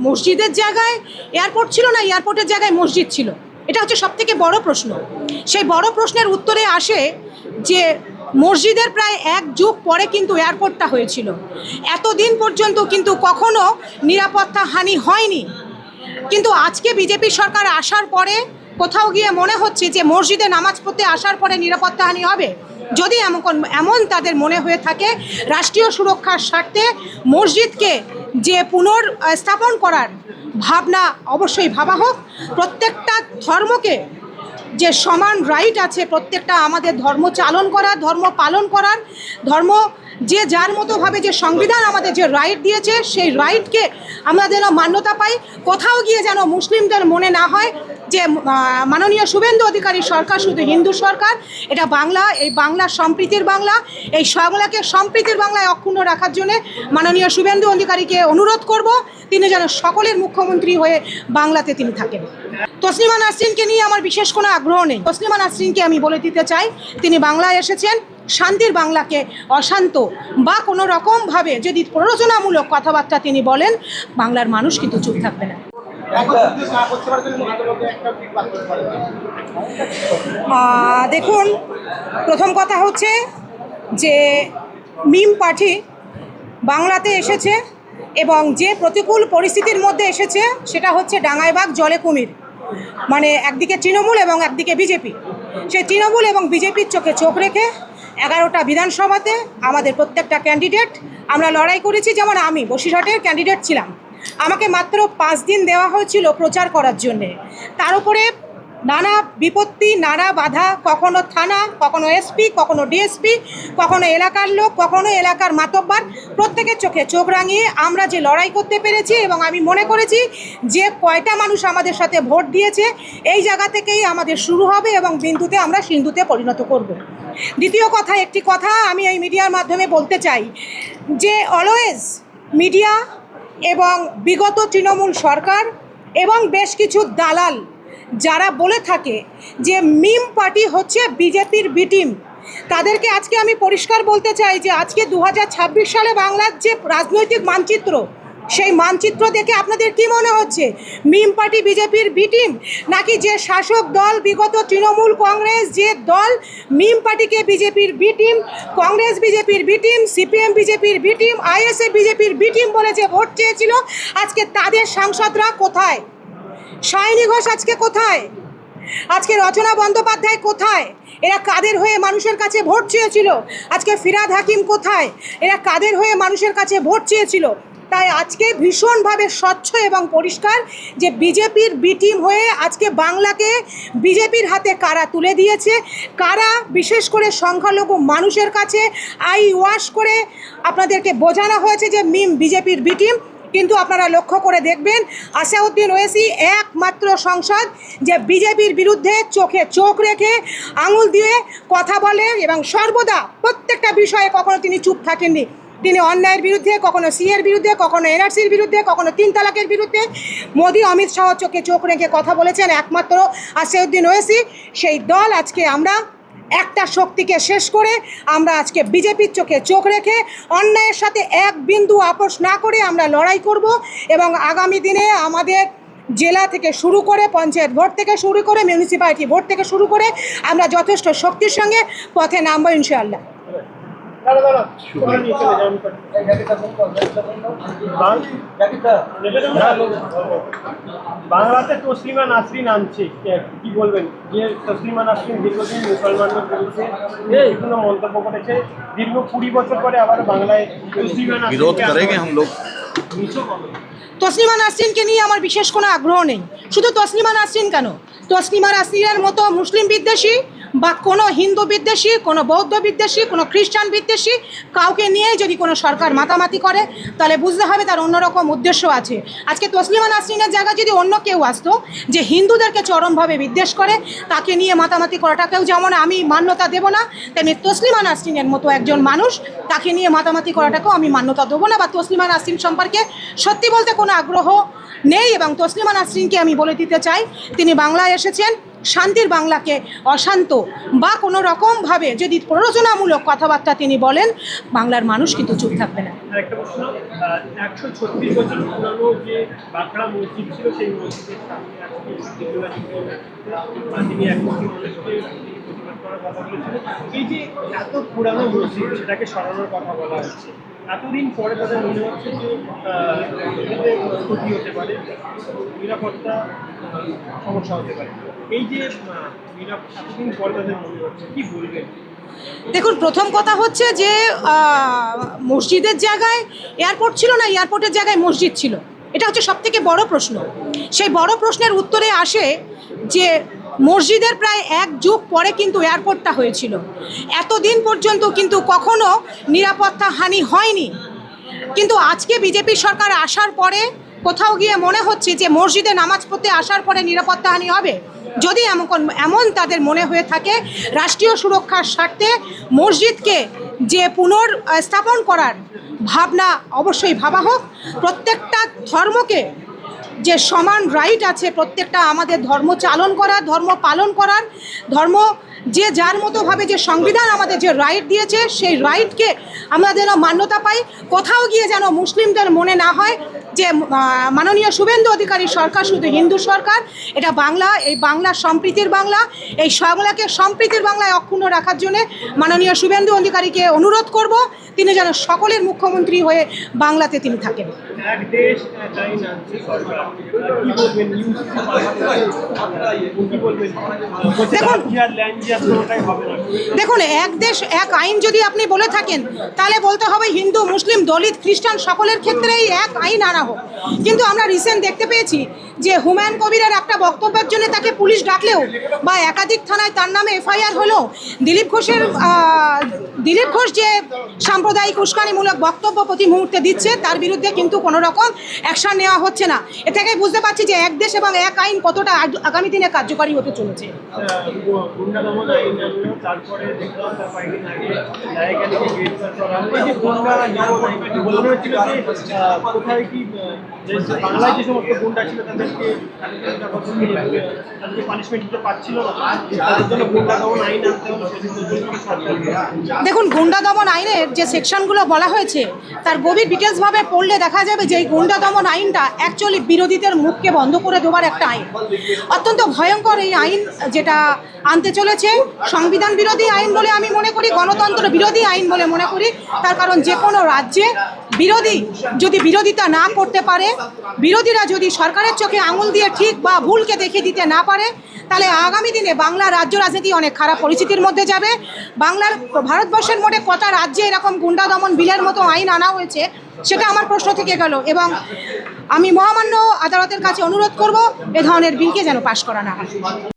মসজিদের জায়গায় এয়ারপোর্ট ছিল না এয়ারপোর্টের জায়গায় মসজিদ ছিল? এটা হচ্ছে সবথেকে বড় প্রশ্ন। সেই বড় প্রশ্নের উত্তরে আসে যে মসজিদের প্রায় 1 যুগ পরে কিন্তু এয়ারপোর্টটা হয়েছিল। এতদিন পর্যন্ত কিন্তু কখনো নিরাপত্তা হানি হয়নি, কিন্তু আজকে বিজেপি সরকার আসার পরে কোথাও গিয়ে মনে হচ্ছে যে মসজিদে নামাজ পড়তে আসার পরে নিরাপত্তা হানি হবে। যদি এমন তাদের মনে হয়ে থাকে, রাষ্ট্রীয় সুরক্ষার স্বার্থে মসজিদকে যে পুনর্স্থাপন করার ভাবনা অবশ্যই ভাবা হোক। প্রত্যেকটা ধর্মকে যে সমান রাইট আছে, প্রত্যেকটা আমাদের ধর্ম চালন করার, ধর্ম পালন করার, ধর্ম যে যার মতোভাবে যে সংবিধান আমাদের যে রাইট দিয়েছে সেই রাইটকে আমরা যেন মান্যতা পাই। কোথাও গিয়ে যেন মুসলিমদের মনে না হয় যে মাননীয় শুভেন্দু অধিকারী সরকার শুধু হিন্দু সরকার। এটা বাংলা, এই বাংলা সম্প্রীতির বাংলা। এই বাংলাকে সম্প্রীতির বাংলায় অক্ষুণ্ণ রাখার জন্যে মাননীয় শুভেন্দু অধিকারীকে অনুরোধ করব, তিনি যেন সকলের মুখ্যমন্ত্রী হয়ে বাংলাতে তিনি থাকেন। তসলিমা নাসরিনকে নিয়ে আমার বিশেষ কোনো আগ্রহ নেই। তসলিমা নাসরিনকে আমি বলে দিতে চাই, তিনি বাংলায় এসেছেন শান্তির বাংলাকে অশান্ত বা কোনো রকমভাবে যদি প্ররোচনামূলক কথাবার্তা তিনি বলেন, বাংলার মানুষ কিন্তু চুপ থাকবে না। দেখুন, প্রথম কথা হচ্ছে যে মিম পার্টি বাংলাতে এসেছে এবং যে প্রতিকূল পরিস্থিতির মধ্যে এসেছে সেটা হচ্ছে ডাঙায় বাঘ জলে কুমির, মানে একদিকে তৃণমূল এবং একদিকে বিজেপি। সেই তৃণমূল এবং বিজেপির চোখে চোখ রেখে 11টা বিধানসভাতে আমাদের প্রত্যেকটা ক্যান্ডিডেট আমরা লড়াই করেছি। যেমন আমি বসিরহাটের ক্যান্ডিডেট ছিলাম, আমাকে মাত্র 5 দিন দেওয়া হয়েছিল প্রচার করার জন্যে। তার উপরে নানা বিপত্তি, নানা বাধা, কখনো থানা, কখনো এসপি, কখনো ডিএসপি, কখনো এলাকার লোক, কখনো এলাকার মাতব্বর, প্রত্যেকের চোখে চোখ রাঙিয়ে আমরা যে লড়াই করতে পেরেছি এবং আমি মনে করেছি যে কয়টা মানুষ আমাদের সাথে ভোট দিয়েছে এই জায়গা থেকেই আমাদের শুরু হবে এবং বিন্দুতে আমরা সিন্ধুতে পরিণত করব। দ্বিতীয় কথা, একটি কথা আমি এই মিডিয়ার মাধ্যমে বলতে চাই যে অলওয়েজ মিডিয়া এবং বিগত তৃণমূল সরকার এবং বেশ কিছু দালাল যারা বলে থাকে যে মিম পার্টি হচ্ছে বিজেপির বি টিম, তাদেরকে আজকে আমি পরিষ্কার বলতে চাই যে আজকে 2026 সালে বাংলার যে রাজনৈতিক মানচিত্র, সেই মানচিত্র দেখে আপনাদের কি মনে হচ্ছে মিম পার্টি বিজেপির বি টিম, নাকি যে শাসক দল বিগত তৃণমূল কংগ্রেস যে দল মিম পার্টিকে বিজেপির বি টিম, কংগ্রেস বিজেপির বি টিম, সিপিএম বিজেপির বি টিম, আইএসএফ বিজেপির বি টিম বলে যে ভোট চেয়েছিল, আজকে তাদের সাংসদরা কোথায়? শাইনী ঘোষ আজকে কোথায়? আজকে রচনা বন্দ্যোপাধ্যায় কোথায়? এরা কাদের হয়ে মানুষের কাছে ভোট চেয়েছিল? আজকে ফিরহাদ হাকিম কোথায়? এরা কাদের হয়ে মানুষের কাছে ভোট চেয়েছিল? তাই আজকে ভীষণভাবে স্বচ্ছ এবং পরিষ্কার যে বিজেপির বি টিম হয়ে আজকে বাংলাকে বিজেপির হাতে কারা তুলে দিয়েছে, কারা বিশেষ করে সংখ্যালঘু মানুষের কাছে আই ওয়াশ করে আপনাদেরকে বোঝানো হয়েছে যে মিম বিজেপির বি টিম। কিন্তু আপনারা লক্ষ্য করে দেখবেন আসাউদ্দিন ওয়েসি একমাত্র সংসদ যে বিজেপির বিরুদ্ধে চোখে চোখ রেখে আঙুল দিয়ে কথা বলে এবং সর্বদা প্রত্যেকটা বিষয়ে কখনো তিনি চুপ থাকেননি। তিনি অন্যায়ের বিরুদ্ধে, কখনো সিএর বিরুদ্ধে, কখনো এনআরসির বিরুদ্ধে, কখনো 3 তালাকের বিরুদ্ধে মোদি অমিত শাহ চোখে চোখ রেখে কথা বলেছেন একমাত্র আসাউদ্দিন ওয়েসি। সেই দল আজকে আমরা একটা শক্তিকে শেষ করে আমরা আজকে বিজেপির চোখে চোখ রেখে অন্যায়ের সাথে এক বিন্দু আপোষ না করে আমরা লড়াই করব এবং আগামী দিনে আমাদের জেলা থেকে শুরু করে পঞ্চায়েত ভোট থেকে শুরু করে মিউনিসিপ্যালিটি ভোট থেকে শুরু করে আমরা যথেষ্ট শক্তির সঙ্গে পথে নামবো ইনশাআল্লাহ। বাংলাতে তসলিমা নাসরিন আনছে, কি বলবেন? যে তসলিমা নাসরিন দীর্ঘদিন মুসলমানদের বিরুদ্ধে বিভিন্ন মন্তব্য করেছে, দীর্ঘ 20 বছর পরে আবার বাংলায় বিরোধ করেंगे हम लोग। তসলিমা নাসরিনকে নিয়ে আমার বিশেষ কোনো আগ্রহ নেই। শুধু তসলিমা নাসরিন কেন, তসলিমা নাসরিনের মতো মুসলিম বিদ্বেষী বা কোনো হিন্দু বিদ্বেষী, কোনো বৌদ্ধ বিদ্বেষী, কোনো খ্রিস্টান বিদ্বেষী কাউকে নিয়ে যদি কোনো সরকার মাতামাতি করে তাহলে বুঝতে হবে তার অন্যরকম উদ্দেশ্য আছে। আজকে তসলিমা নাসরিনের জায়গায় যদি অন্য কেউ আসতো যে হিন্দুদেরকে চরমভাবে বিদ্বেষ করে, তাকে নিয়ে মাতামাতি করাটাকেও যেমন আমি মান্যতা দেব না, তেমনি তসলিমা নাসরিনের মতো একজন মানুষ তাকে নিয়ে মাতামাতি করাটাকেও আমি মান্যতা দেবো না বা তসলিমা নাসরিন সম্পর্কে সত্যি বলতে কোনো আগ্রহ নেই। এবং তসলিমা নাসরিনকে আমি বলে দিতে চাই তিনি বাংলায় এসেছেন শান্তির বাংলাকে অশান্ত বা কোনো রকমভাবে যদি প্ররোচনামূলক কথাবার্তা তিনি বলেন, বাংলার মানুষ কিন্তু চুপ থাকবে না। আরেকটা প্রশ্ন, 136 বছর পুরানো যে বাঁকড়া মসজিদ ছিল, সেই মসজিদের সামনে আজকে তিনি একমুখী মানুষকে প্রতিবাদ করার কথা বলেছিলেন। এই যে এত পুরানো মসজিদ, সেটাকে সরানোর কথা বলা হচ্ছে, এতদিন পরে তাদের মনে হচ্ছে যে এতে ক্ষতি হতে পারে, নিরাপত্তা সমস্যা হতে পারে। এই যে এতদিন পরে তাদের মনে হচ্ছে, কি বলবেন? দেখুন, প্রথম কথা হচ্ছে যে মসজিদের জায়গায় এয়ারপোর্ট ছিল না, এয়ারপোর্টের জায়গায় মসজিদ ছিল, এটা হচ্ছে সবথেকে বড় প্রশ্ন। সেই বড় প্রশ্নের উত্তরে আসে যে মসজিদের প্রায় 1 যুগ পরে কিন্তু এয়ারপোর্টটা হয়েছিল। এতদিন পর্যন্ত কিন্তু কখনো নিরাপত্তা হানি হয়নি, কিন্তু আজকে বিজেপি সরকার আসার পরে কোথাও গিয়ে মনে হচ্ছে যে মসজিদে নামাজ পড়তে আসার পরে নিরাপত্তা হানি হবে। যদি এমন তাদের মনে হয়ে থাকে, রাষ্ট্রীয় সুরক্ষার স্বার্থে মসজিদকে যে পুনর্স্থাপন করার ভাবনা অবশ্যই ভাবা হোক। প্রত্যেকটা ধর্মকে যে সমান রাইট আছে, প্রত্যেকটা আমাদের ধর্ম চালন করার, ধর্ম পালন করার, ধর্ম যে যার মতোভাবে যে সংবিধান আমাদের যে রাইট দিয়েছে, সেই রাইটকে আমরা যেন মান্যতা পাই। কোথাও গিয়ে যেন মুসলিমদের মনে না হয় যে মাননীয় শুভেন্দু অধিকারী সরকার শুধু হিন্দু সরকার। এটা বাংলা, এই বাংলা সম্প্রীতির বাংলা। এই বাংলাকে সম্প্রীতির বাংলায় অক্ষুণ্ণ রাখার জন্য মাননীয় শুভেন্দু অধিকারীকে অনুরোধ করব, তিনি যেন সকলের মুখ্যমন্ত্রী হয়ে বাংলাতে তিনি থাকেন। এক দেশ এক আইন আনছে সরকার, কি বলবেন? কি বলবেন? দেখুন, এক দেশ এক আইন যদি আপনি বলে থাকেন, তাহলে বলতে হবে হিন্দু, মুসলিম, দলিত, খ্রিস্টান সকলের ক্ষেত্রেই এক আইন আনা হোক। কিন্তু আমরা রিসেন্ট দেখতে পেয়েছি যে হুমায়ুন কবিরের একটা বক্তব্যের জন্য তাকে পুলিশ ডাকলেও বা একাধিক থানায় তার নামে এফআইআর হলো, দিলীপ ঘোষ যে সাম্প্রদায়িক উস্কানিমূলক বক্তব্য প্রতি মুহূর্তে দিচ্ছে, তার বিরুদ্ধে কিন্তু কোনো রকম অ্যাকশন নেওয়া হচ্ছে না। এ থেকে বুঝতে পারছি যে এক দেশ এবং এক আইন কতটা আগামী দিনে কার্যকারী হতে চলেছে। গুন্ডা দমন আইন আনলো, তারপরে দেখলাম তার কয়েকদিন আগে নায়িকাকে গ্রেফতার করা হলো। এই যে গুন্ডা দমন আইন বলানো হচ্ছিল যে কোথায় কি বাংলায় যে সমস্ত গুন্ডা ছিল তাদেরকে পানিশমেন্ট দিতে পারছিল না, তাদের জন্য গুন্ডা দমন আইন আনতে হলো। দেখুন, গুন্ডা দমন আইনের যে সেকশনগুলো বলা হয়েছে, তার গভীর ডিটেলসভাবে পড়লে দেখা যাবে যে এই গুন্ডা দমন আইনটা অ্যাকচুয়ালি বিরোধীদের মুখকে বন্ধ করে দেওয়ার একটা আইন। অত্যন্ত ভয়ঙ্কর এই আইন যেটা আনতে চলেছে, সংবিধান বিরোধী আইন বলে আমি মনে করি, গণতন্ত্র বিরোধী আইন বলে মনে করি। তার কারণ যে কোনো রাজ্যে বিরোধী যদি বিরোধিতা না করতে পারে, বিরোধীরা যদি সরকারের চোখে আঙুল দিয়ে ঠিক বা ভুলকে দেখিয়ে দিতে না পারে, তাহলে আগামী দিনে বাংলা রাজ্য রাজনীতি অনেক খারাপ পরিস্থিতির মধ্যে যাবে। ভারতবর্ষের মোটে কটা রাজ্যে এরকম গুন্ডা দমন বিলের মতো আইন আনা হয়েছে, সেটা আমার প্রশ্ন থেকে গেল। এবং আমি মহামান্য আদালতের কাছে অনুরোধ করব, এ ধরনের বিলকে যেন পাশ করা না হয়।